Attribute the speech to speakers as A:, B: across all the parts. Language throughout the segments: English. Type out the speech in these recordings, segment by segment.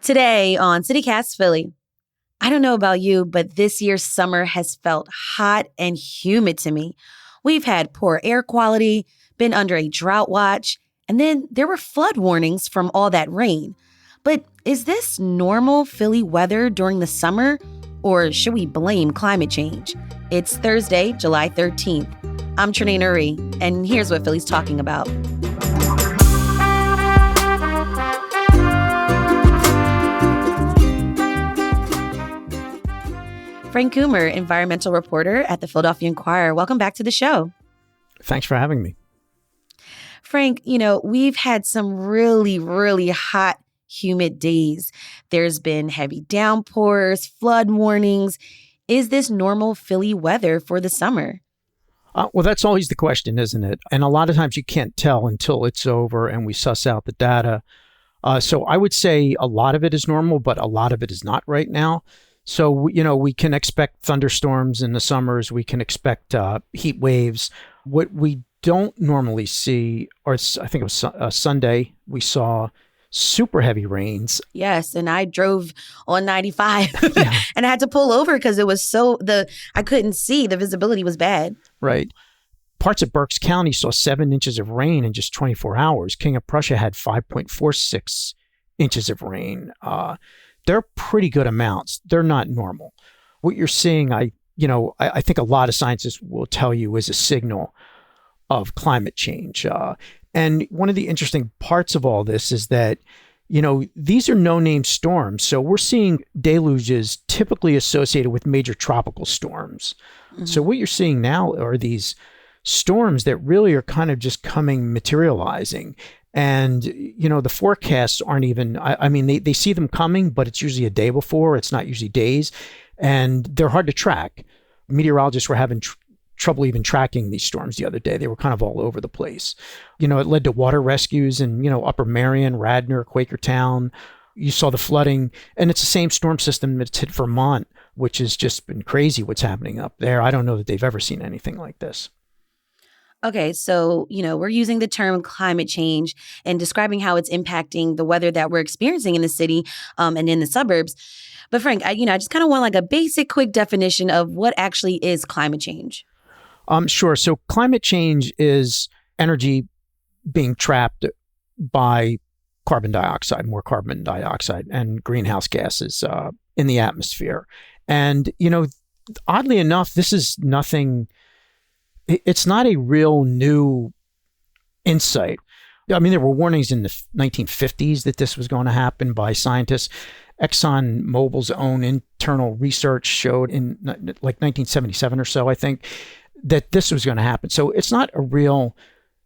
A: Today on CityCast Philly, I don't know about you, but this year's summer has felt hot and humid to me. We've had poor air quality, been under a drought watch, and then there were flood warnings from all that rain. But is this normal Philly weather during the summer, or should we blame climate change? It's Thursday, July 13th. I'm Trenae Nuri, and here's what Philly's talking about. Frank Coomer, environmental reporter at the Philadelphia Inquirer. Welcome back to the show.
B: Thanks for having me.
A: Frank, we've had some really hot, humid days. There's been heavy downpours, flood warnings. Is this normal Philly weather for the summer?
B: Well, that's always the question, isn't it? And a lot of times you can't tell until it's over and we suss out the data. So I would say a lot of it is normal, but a lot of it is not right now. So, we can expect thunderstorms in the summers. We can expect heat waves. What we don't normally see, or I think it was Sunday, we saw super heavy rains.
A: Yes, and I drove on 95 and I had to pull over because it was I couldn't see. The visibility was bad.
B: Right. Parts of Berks County saw 7 inches of rain in just 24 hours. King of Prussia had 5.46 inches of rain. They're pretty good amounts. They're not normal. What you're seeing, I think a lot of scientists will tell you is a signal of climate change. And one of the interesting parts of all this is that, these are no-name storms. So we're seeing deluges typically associated with major tropical storms. Mm-hmm. So what you're seeing now are these storms that really are kind of just materializing. And, the forecasts aren't even, they see them coming, but it's usually a day before. It's not usually days. And they're hard to track. Meteorologists were having trouble even tracking these storms the other day. They were kind of all over the place. It led to water rescues in, Upper Marion, Radnor, Quakertown. You saw the flooding. And it's the same storm system that's hit Vermont, which has just been crazy what's happening up there. I don't know that they've ever seen anything like this.
A: Okay, so, we're using the term climate change and describing how it's impacting the weather that we're experiencing in the city and in the suburbs. But Frank, I just kind of want a basic, quick definition of what actually is climate change.
B: Sure. So climate change is energy being trapped by more carbon dioxide and greenhouse gases in the atmosphere. And, oddly enough, this is nothing. It's not a real new insight. There were warnings in the 1950s that this was going to happen by scientists. ExxonMobil's own internal research showed in 1977 or so, I think, that this was going to happen. So it's not a real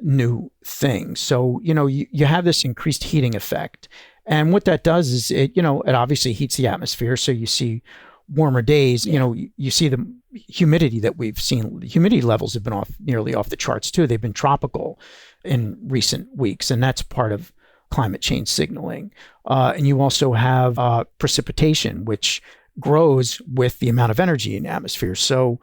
B: new thing. So, you have this increased heating effect. And what that does is it obviously heats the atmosphere. So you see warmer days, you see the humidity that we've seen. The humidity levels have been nearly off the charts too. They've been tropical in recent weeks, and that's part of climate change signaling. And you also have precipitation, which grows with the amount of energy in the atmosphere. So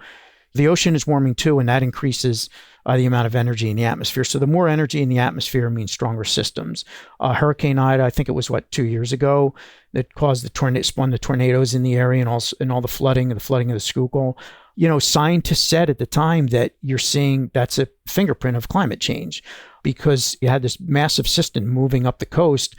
B: the ocean is warming too, and that increases the amount of energy in the atmosphere. So the more energy in the atmosphere means stronger systems. Hurricane Ida, I think it was 2 years ago, that caused spun the tornadoes in the area and all the flooding of the Schuylkill. Scientists said at the time that you're seeing that's a fingerprint of climate change because you had this massive system moving up the coast.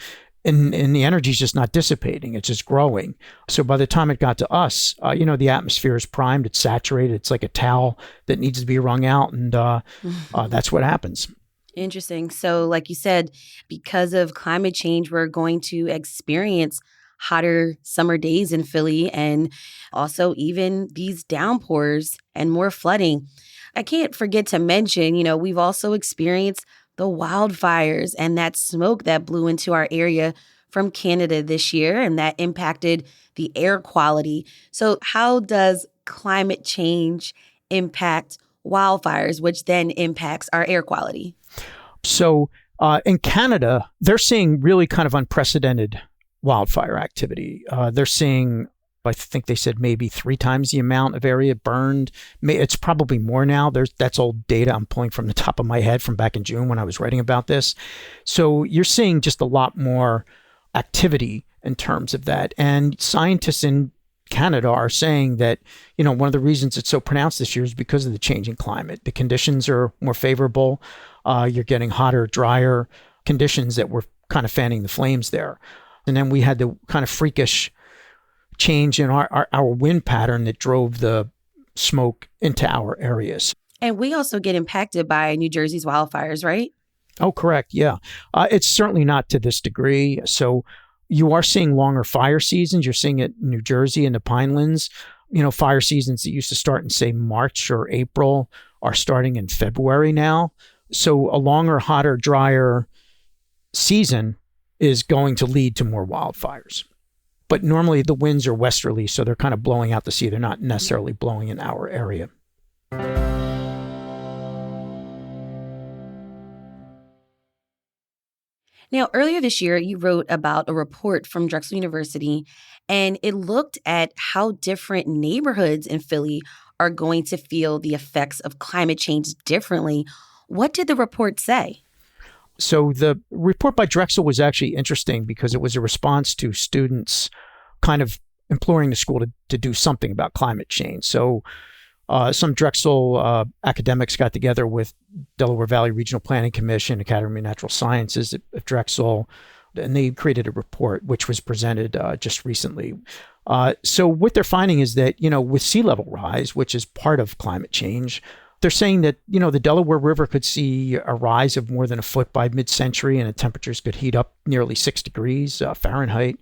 B: And the energy is just not dissipating. It's just growing. So by the time it got to us, the atmosphere is primed. It's saturated. It's like a towel that needs to be wrung out. And that's what happens.
A: Interesting. So like you said, because of climate change, we're going to experience hotter summer days in Philly and also even these downpours and more flooding. I can't forget to mention, we've also experienced the wildfires and that smoke that blew into our area from Canada this year, and that impacted the air quality. So how does climate change impact wildfires, which then impacts our air quality?
B: So in Canada, they're seeing really kind of unprecedented wildfire activity. They're seeing, I think they said maybe 3 times the amount of area burned. It's probably more now. That's old data I'm pulling from the top of my head from back in June when I was writing about this. So you're seeing just a lot more activity. in terms of that. And scientists in Canada are saying that, one of the reasons it's so pronounced this year is because of the changing climate. The conditions are more favorable. You're getting hotter, drier conditions that were kind of fanning the flames there. And then we had the kind of freakish change in our wind pattern that drove the smoke into our areas.
A: And we also get impacted by New Jersey's wildfires, right?
B: Oh, correct. Yeah. It's certainly not to this degree. So you are seeing longer fire seasons. You're seeing it in New Jersey and the Pinelands. Fire seasons that used to start in, say, March or April are starting in February now. So a longer, hotter, drier season is going to lead to more wildfires. But normally the winds are westerly, so they're kind of blowing out to sea. They're not necessarily blowing in our area.
A: Now, earlier this year, you wrote about a report from Drexel University, and it looked at how different neighborhoods in Philly are going to feel the effects of climate change differently. What did the report say?
B: So the report by Drexel was actually interesting because it was a response to students kind of imploring the school to do something about climate change. So some Drexel academics got together with Delaware Valley Regional Planning Commission, Academy of Natural Sciences at Drexel, and they created a report which was presented just recently. So what they're finding is that, with sea level rise, which is part of climate change, they're saying that, the Delaware River could see a rise of more than a foot by mid-century, and the temperatures could heat up nearly 6 degrees Fahrenheit.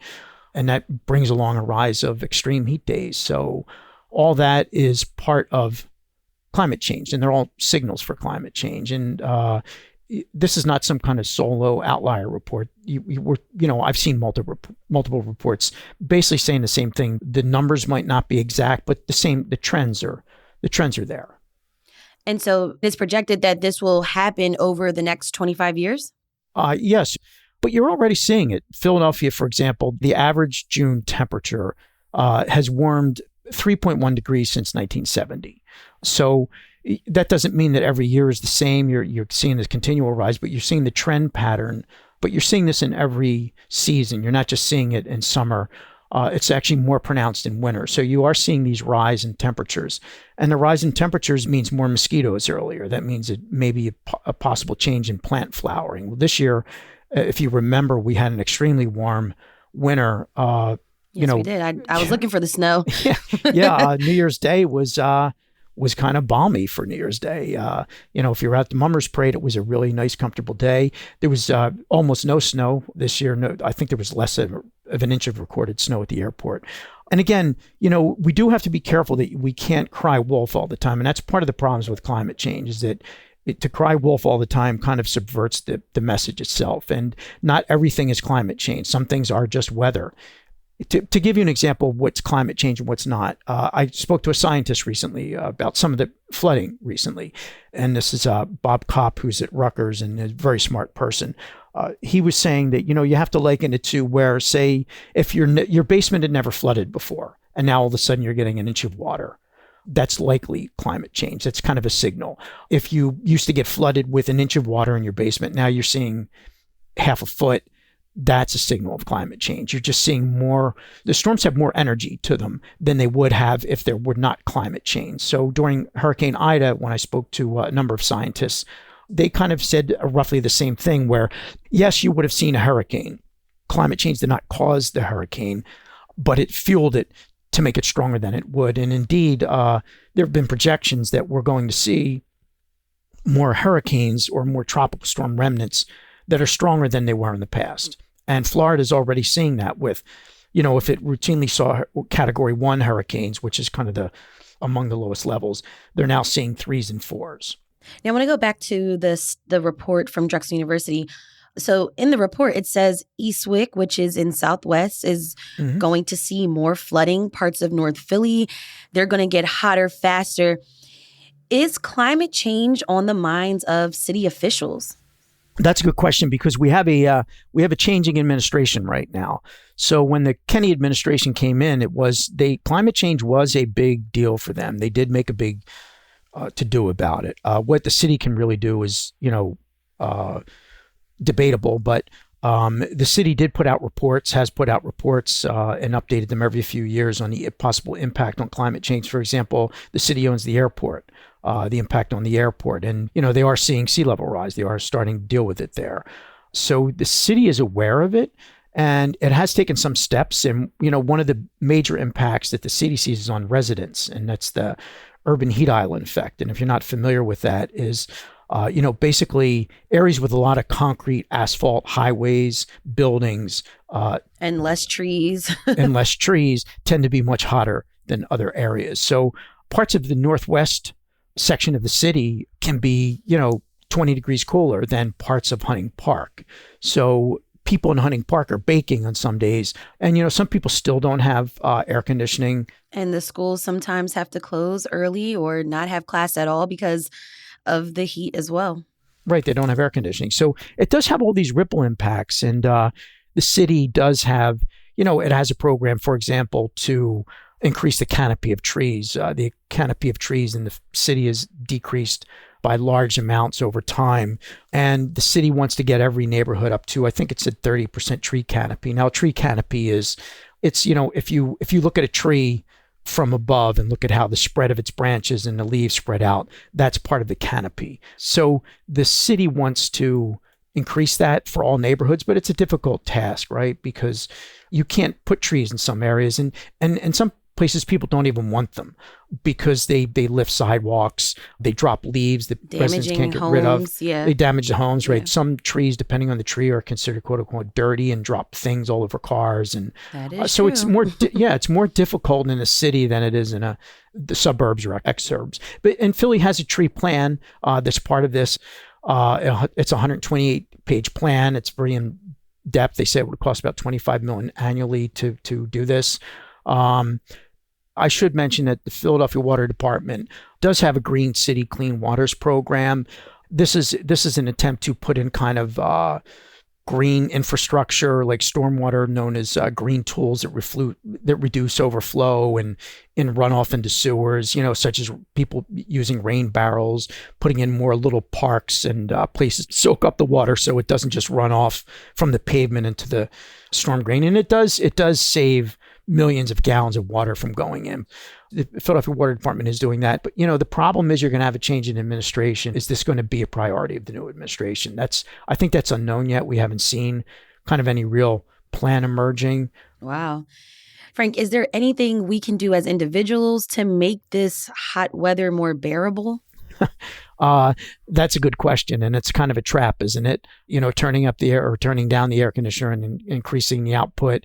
B: And that brings along a rise of extreme heat days. So all that is part of climate change, and they're all signals for climate change. And this is not some kind of solo outlier report. I've seen multiple reports basically saying the same thing. The numbers might not be exact, but the trends are there.
A: And so it's projected that this will happen over the next 25 years?
B: Yes, but you're already seeing it. Philadelphia, for example, the average June temperature has warmed 3.1 degrees since 1970. So that doesn't mean that every year is the same. You're seeing this continual rise, but you're seeing the trend pattern. But you're seeing this in every season. You're not just seeing it in summer. It's actually more pronounced in winter. So you are seeing these rise in temperatures. And the rise in temperatures means more mosquitoes earlier. That means it may be a possible change in plant flowering. Well, this year, if you remember, we had an extremely warm winter.
A: Yes, we did. I was looking for the snow.
B: Yeah. New Year's Day was kind of balmy for New Year's Day. If you're at the Mummers Parade, it was a really nice, comfortable day. There was almost no snow this year. No, I think there was less of an inch of recorded snow at the airport. And again, we do have to be careful that we can't cry wolf all the time. And that's part of the problems with climate change is that to cry wolf all the time kind of subverts the message itself. And not everything is climate change. Some things are just weather. To give you an example of what's climate change and what's not, I spoke to a scientist recently about some of the flooding recently. And this is Bob Kopp, who's at Rutgers and a very smart person. He was saying that, you have to liken it to where, say, if your basement had never flooded before, and now all of a sudden you're getting an inch of water, that's likely climate change. That's kind of a signal. If you used to get flooded with an inch of water in your basement, now you're seeing half a foot, that's a signal of climate change. You're just seeing the storms have more energy to them than they would have if there were not climate change. So during Hurricane Ida, when I spoke to a number of scientists, they kind of said roughly the same thing where, yes, you would have seen a hurricane. Climate change did not cause the hurricane, but it fueled it to make it stronger than it would. And indeed, there have been projections that we're going to see more hurricanes or more tropical storm remnants that are stronger than they were in the past. And Florida is already seeing that with, if it routinely saw category 1 hurricanes, which is kind of among the lowest levels, they're now seeing 3s and 4s.
A: Now, I want to go back to the report from Drexel University. So in the report, it says Eastwick, which is in Southwest, is going to see more flooding, parts of North Philly. They're going to get hotter faster. Is climate change on the minds of city officials?
B: That's a good question because we have a changing administration right now. So when the Kenney administration came in, climate change was a big deal for them. They did make a big to do about it. What the city can really do is debatable, but The city did put out reports, has put out reports and updated them every few years on the possible impact on climate change. For example, the city owns the airport, the impact on the airport. And, they are seeing sea level rise. They are starting to deal with it there. So the city is aware of it. And it has taken some steps. And, one of the major impacts that the city sees is on residents, and that's the urban heat island effect. And if you're not familiar with that, is, basically areas with a lot of concrete, asphalt, highways, buildings,
A: and less trees.
B: and less trees tend to be much hotter than other areas. So parts of the northwest section of the city can be, 20 degrees cooler than parts of Hunting Park. So people in Hunting Park are baking on some days. And, some people still don't have air conditioning.
A: And the schools sometimes have to close early or not have class at all because of the heat as well.
B: Right. They don't have air conditioning. So it does have all these ripple impacts. And the city does have, it has a program, for example, to increase the canopy of trees. The canopy of trees in the city is decreased by large amounts over time. And the city wants to get every neighborhood up to, I think it's a 30% tree canopy. Now, tree canopy is, if you look at a tree from above and look at how the spread of its branches and the leaves spread out, that's part of the canopy. So the city wants to increase that for all neighborhoods, but it's a difficult task, right? Because you can't put trees in some areas, and some places people don't even want them because they lift sidewalks, they drop leaves that residents can't get rid of.
A: Yeah.
B: They damage the homes, right?
A: Yeah.
B: Some trees, depending on the tree, are considered quote unquote dirty and drop things all over cars. And
A: that is
B: so
A: true.
B: it's more, it's more difficult in a city than it is in the suburbs or exurbs. And Philly has a tree plan that's part of this. It's a 128-page plan. It's very in depth. They say it would cost about $25 million annually to do this. I should mention that the Philadelphia Water Department does have a Green City Clean Waters program. This is an attempt to put in kind of green infrastructure like stormwater, known as green tools that reduce overflow and in runoff into sewers, such as people using rain barrels, putting in more little parks and places to soak up the water so it doesn't just run off from the pavement into the storm drain. And it does save millions of gallons of water from going in. The Philadelphia Water Department is doing that. But, the problem is you're going to have a change in administration. Is this going to be a priority of the new administration? I think that's unknown yet. We haven't seen kind of any real plan emerging.
A: Wow. Frank, is there anything we can do as individuals to make this hot weather more bearable?
B: That's a good question. And it's kind of a trap, isn't it? Turning up the air or turning down the air conditioner and increasing the output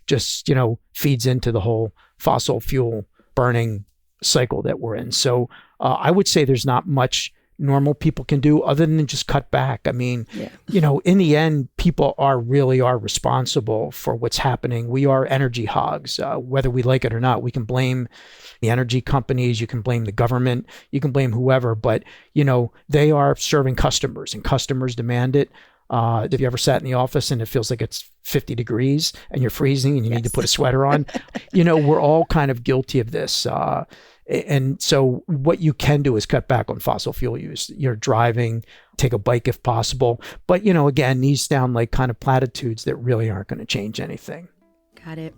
B: just, feeds into the whole fossil fuel burning cycle that we're in. So I would say there's not much normal people can do other than just cut back. I mean, in the end, people are responsible for what's happening. We are energy hogs, whether we like it or not. We can blame the energy companies, you can blame the government, you can blame whoever, but they are serving customers and customers demand it. Have you ever sat in the office and it feels like it's 50 degrees and you're freezing and you need to put a sweater on? We're all kind of guilty of this. And so what you can do is cut back on fossil fuel use. You're driving, take a bike if possible. But, again, these sound like kind of platitudes that really aren't going to change anything.
A: Got it.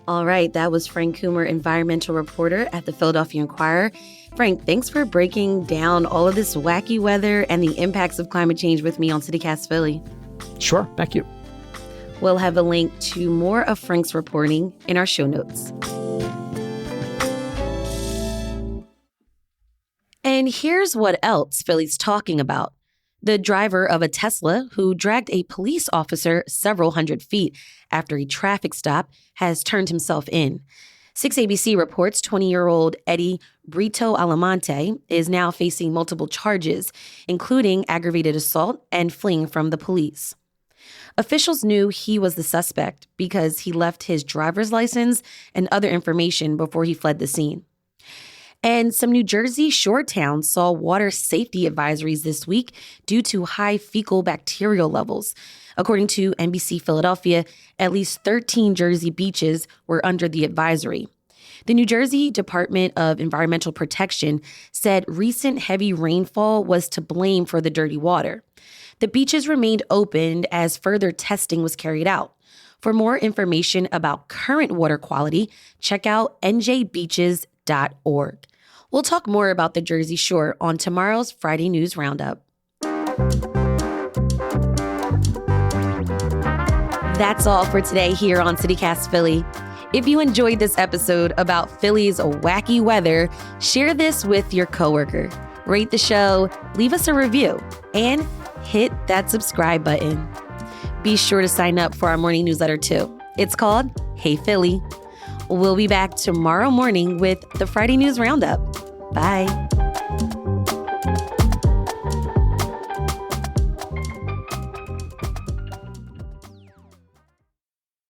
A: All right. That was Frank Coomer, environmental reporter at the Philadelphia Inquirer. Frank, thanks for breaking down all of this wacky weather and the impacts of climate change with me on CityCast Philly.
B: Sure. Thank you.
A: We'll have a link to more of Frank's reporting in our show notes. And here's what else Philly's talking about. The driver of a Tesla who dragged a police officer several hundred feet after a traffic stop has turned himself in. 6ABC reports 20-year-old Eddie Brito Alamonte is now facing multiple charges, including aggravated assault and fleeing from the police. Officials knew he was the suspect because he left his driver's license and other information before he fled the scene. And some New Jersey shore towns saw water safety advisories this week due to high fecal bacterial levels. According to NBC Philadelphia, at least 13 Jersey beaches were under the advisory. The New Jersey Department of Environmental Protection said recent heavy rainfall was to blame for the dirty water. The beaches remained open as further testing was carried out. For more information about current water quality, check out njbeaches.org. We'll talk more about the Jersey Shore on tomorrow's Friday News Roundup. That's all for today here on CityCast Philly. If you enjoyed this episode about Philly's wacky weather, share this with your coworker. Rate the show, leave us a review, and hit that subscribe button. Be sure to sign up for our morning newsletter too. It's called Hey Philly. We'll be back tomorrow morning with the Friday News Roundup. Bye.